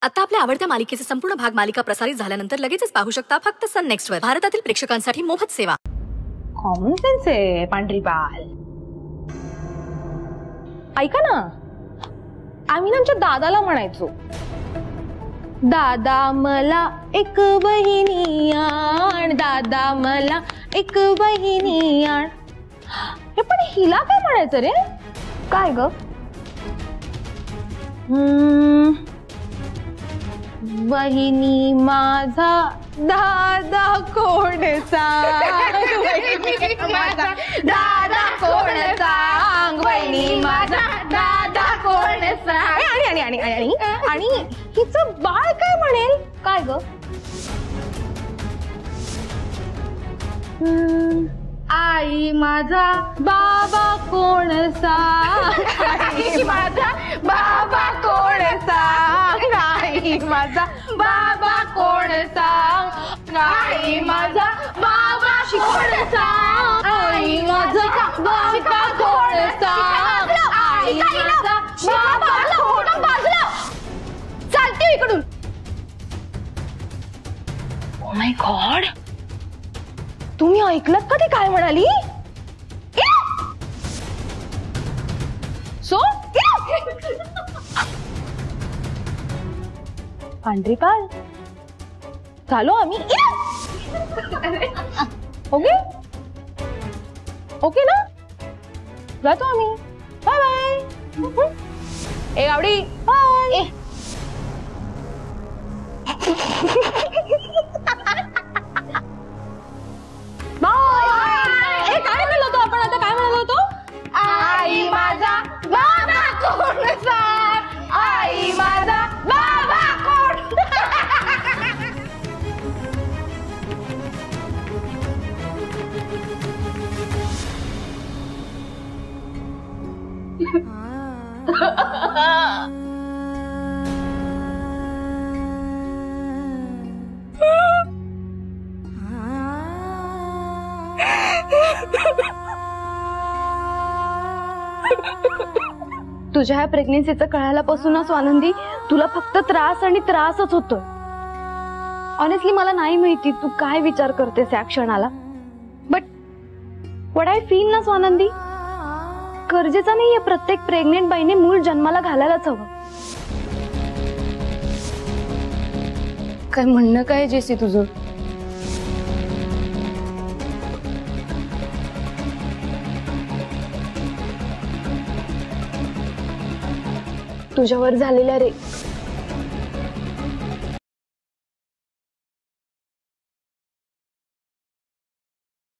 आता आपल्या आवडत्या मालिकेचे संपूर्ण भाग मालिका प्रसारित झाल्यानंतर लगेचच पाहू शकता फक्त सन नेक्स्ट वर. भारतातील प्रेक्षकांसाठी मोफत सेवा. कॉमन सेन्स आहे पांढरी पाल. ऐका ना, आम्ही आमच्या दादाला म्हणायचो, दादा मला एक बहिणी आण, दादा मला एक बहिणी आण. हे पण हिला काय म्हणायचं रे? काय ग? बहिणी माझा दादा कोण सांग, बहिणी माझा दादा कोण सांग, बहिणी माझा दादा कोण सांग. आणि आणि आणि आणि हिचं बाळ काय म्हणेल? काय ग? आई माझा बाबा कोण सांग, आई माझा बाबा कोण सांग, आई माझा बाबा कोण सांग, आई माझा बाबा कोण सांग, आई माझा बाबा कोण सांग, आई माझा बाबा कोण. बाजूला चालते इकडून. ओ माय गॉड, तुम्ही ऐकलं का ती काय म्हणाली? सो पांढरी पाल चालो आम्ही. ओके ओके ना, जातो आम्ही. Bye bye. ए आवडी बाय. काय म्हणलो होतो आपण आता? काय म्हणालो होतो? आई माझा बाबा कोण सांग, आई माझा बाबा कोण. तुझ्या ह्या प्रेग्नेन्सीचं कळाल्यापासूनच आनंदी तुला फक्त त्रास आणि त्रासच होतोय. ऑनेस्टली मला नाही माहिती तू काय विचार करतेस या क्षणाला, बट व्हॉट आय फील ना स्वानंदी, गरजेचं नाहीये प्रत्येक प्रेग्नेंट बाईने मूल जन्माला घालायलाच हवं. काय म्हणणं काय जेसी तुझं? तुझ्यावर झालेल्या